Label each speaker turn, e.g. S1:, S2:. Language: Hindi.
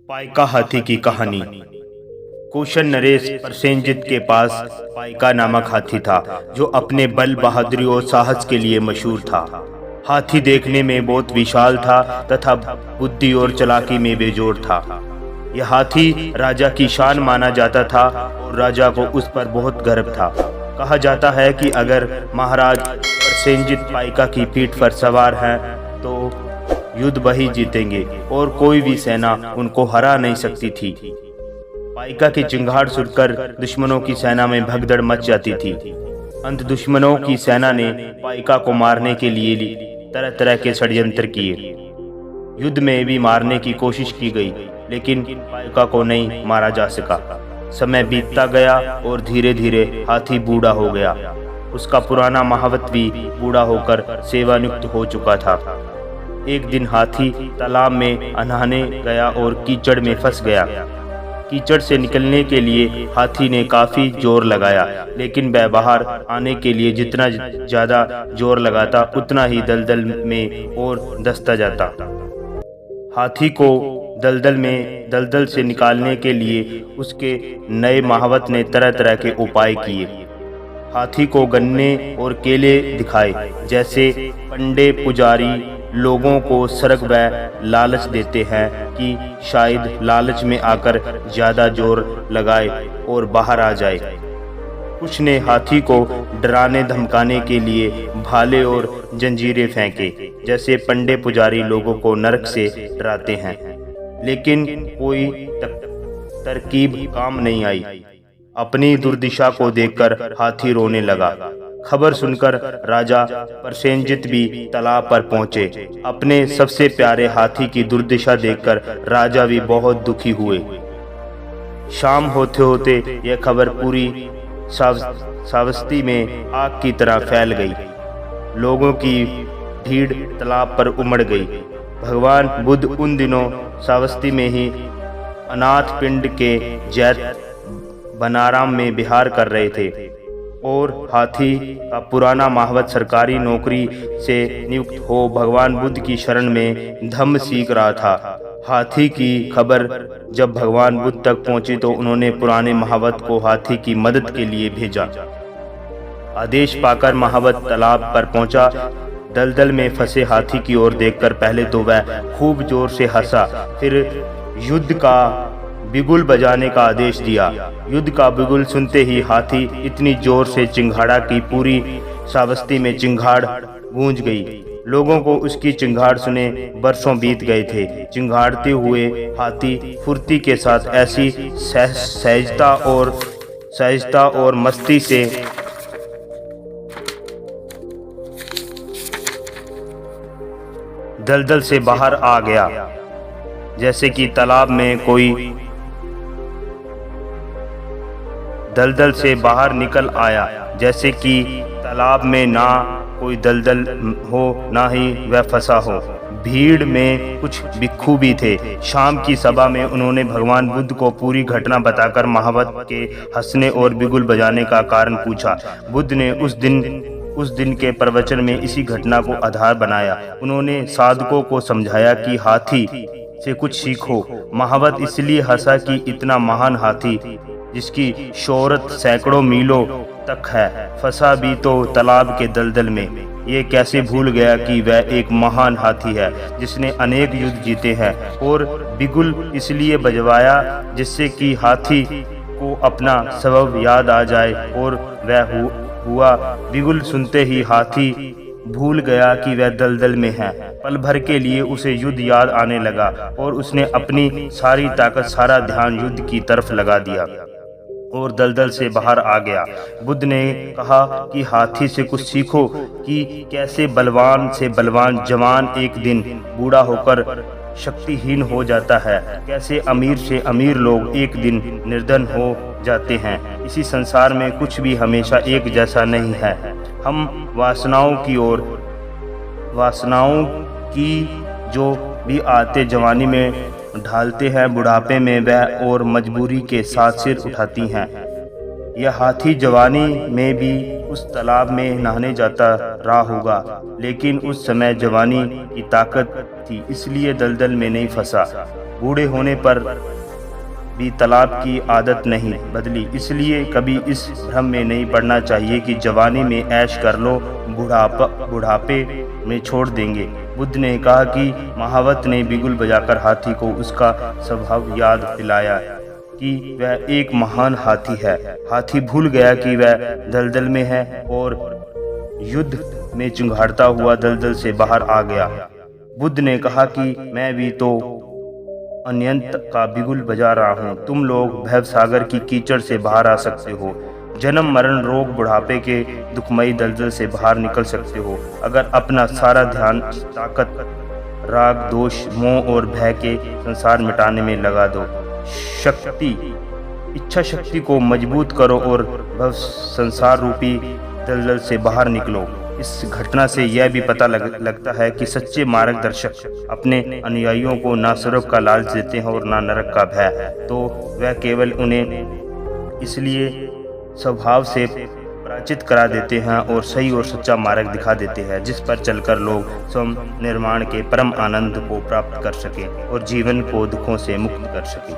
S1: पाइका हाथी की कहानी। कुशन नरेश प्रसेनजित के पास पाइका नामक हाथी था जो अपने बल बहादुरी और साहस के लिए मशहूर था। हाथी देखने में बहुत विशाल था तथा बुद्धि और चालाकी में बेजोड़ था। यह हाथी राजा की शान माना जाता था और राजा को उस पर बहुत गर्व था। कहा जाता है कि अगर महाराज प्रसेनजित पाइका की पीठ पर सवार हैं तो युद्ध वही जीतेंगे और कोई भी सेना उनको हरा नहीं सकती थी। पाइका की चिंगाड़ सुनकर दुश्मनों की सेना में भगदड़ मच जाती थी। अंत दुश्मनों की सेना ने पाइका को मारने के लिए तरह तरह के षड्यंत्र किए। युद्ध में भी मारने की कोशिश की गई लेकिन पाइका को नहीं मारा जा सका। समय बीतता गया और धीरे धीरे हाथी बूढ़ा हो गया। उसका पुराना महावत भी बूढ़ा होकर सेवानिवृत्त हो चुका था। एक दिन हाथी तालाब में नहाने गया और कीचड़ में फंस गया। कीचड़ से निकलने के लिए हाथी ने काफी जोर लगाया लेकिन वह बाहर आने के लिए जितना ज्यादा जोर लगाता उतना ही दलदल में और धंसता जाता। हाथी को दलदल से निकालने के लिए उसके नए महावत ने तरह तरह के उपाय किए। हाथी को गन्ने और केले दिखाए, जैसे पंडे पुजारी लोगों को सर्ग व लालच देते हैं कि शायद लालच में आकर ज्यादा जोर लगाए और बाहर आ जाए। कुछ ने हाथी को डराने धमकाने के लिए भाले और जंजीरें फेंके, जैसे पंडे पुजारी लोगों को नरक से डराते हैं। लेकिन कोई तरकीब काम नहीं आई। अपनी दुर्दिशा को देखकर हाथी रोने लगा। खबर सुनकर राजा प्रसेनजित भी तालाब पर पहुंचे। अपने सबसे प्यारे हाथी की दुर्दशा देखकर राजा भी बहुत दुखी हुए। शाम होते होते यह खबर पूरी श्रावस्ती में आग की तरह फैल गई। लोगों की भीड़ तालाब पर उमड़ गई। भगवान बुद्ध उन दिनों श्रावस्ती में ही अनाथ पिंड के जैत बनाराम में विहार कर रहे थे और हाथी का पुराना महावत सरकारी नौकरी से नियुक्त हो भगवान बुद्ध की शरण में धम्म सीख रहा था। हाथी की खबर जब भगवान बुद्ध तक पहुंची तो उन्होंने पुराने महावत को हाथी की मदद के लिए भेजा। आदेश पाकर महावत तालाब पर पहुंचा। दलदल में फंसे हाथी की ओर देखकर पहले तो वह खूब जोर से हंसा, फिर युद्ध का बिगुल बजाने का आदेश दिया। युद्ध का बिगुल सुनते ही हाथी इतनी जोर से चिंगाड़ा कि पूरी श्रावस्ती में चिंगाड़ गूंज गई। लोगों को उसकी चिंगाड़ सुने बरसों बीत गए थे। चिंगाड़ते हुए हाथी फुर्ती के साथ ऐसी सहजता और मस्ती से दलदल से बाहर आ गया, जैसे कि तालाब में कोई दलदल से बाहर निकल आया, जैसे कि तालाब में ना कोई दलदल हो ना ही वह फंसा हो। भीड़ में कुछ भिक्षु भी थे। शाम की सभा में उन्होंने भगवान बुद्ध को पूरी घटना बताकर महावत के हंसने और बिगुल बजाने का कारण पूछा। बुद्ध ने उस दिन के प्रवचन में इसी घटना को आधार बनाया। उन्होंने साधकों को समझाया कि हाथी से कुछ सीखो। महावत इसलिए हंसा कि इतना महान हाथी जिसकी शोहरत सैकड़ों मीलों तक है, फंसा भी तो तालाब के दलदल में। ये कैसे भूल गया कि वह एक महान हाथी है जिसने अनेक युद्ध जीते हैं। और बिगुल इसलिए बजवाया जिससे कि हाथी को अपना सबब याद आ जाए और वह हुआ। बिगुल सुनते ही हाथी भूल गया कि वह दलदल में है। पल भर के लिए उसे युद्ध याद आने लगा और उसने अपनी सारी ताकत सारा ध्यान युद्ध की तरफ लगा दिया और दलदल से बाहर आ गया। बुद्ध ने कहा कि हाथी से कुछ सीखो कि कैसे बलवान से बलवान जवान एक दिन बूढ़ा होकर शक्तिहीन हो जाता है, कैसे अमीर से अमीर लोग एक दिन निर्धन हो जाते हैं। इसी संसार में कुछ भी हमेशा एक जैसा नहीं है। हम वासनाओं की जो भी आते जवानी में ढालते हैं, बुढ़ापे में वह और मजबूरी के साथ सिर उठाती हैं। यह हाथी जवानी में भी उस तालाब में नहाने जाता रहा होगा, लेकिन उस समय जवानी की ताकत थी इसलिए दलदल में नहीं फंसा। बूढ़े होने पर भी तालाब की आदत नहीं बदली, इसलिए कभी इस भ्रम में नहीं पड़ना चाहिए कि जवानी में ऐश कर लो, बुढ़ापे में छोड़ देंगे। बुद्ध ने कहा कि महावत ने बिगुल बजाकर हाथी को उसका स्वभाव याद दिलाया कि वह एक महान हाथी है। हाथी भूल गया कि वह दलदल में है और युद्ध में चिंघाड़ता हुआ दलदल से बाहर आ गया। बुद्ध ने कहा कि मैं भी तो अनंत का बिगुल बजा रहा हूँ। तुम लोग भव सागर की कीचड़ से बाहर आ सकते हो, जन्म मरण रोग बुढ़ापे के दुखमयी दलदल से बाहर निकल सकते हो, अगर अपना सारा ध्यान ताकत राग दोष मोह और भय के संसार मिटाने में लगा दो। इच्छा शक्ति को मजबूत करो और भव संसार रूपी दलदल से बाहर निकलो। इस घटना से यह भी पता लगता है कि सच्चे मार्गदर्शक अपने अनुयायियों को ना स्वर्ग का लालच देते हैं और ना नरक का भय, तो वह केवल उन्हें इसलिए स्वभाव से पराजित करा देते हैं और सही और सच्चा मार्ग दिखा देते हैं, जिस पर चलकर लोग स्व निर्माण के परम आनंद को प्राप्त कर सकें और जीवन को दुखों से मुक्त कर सकें।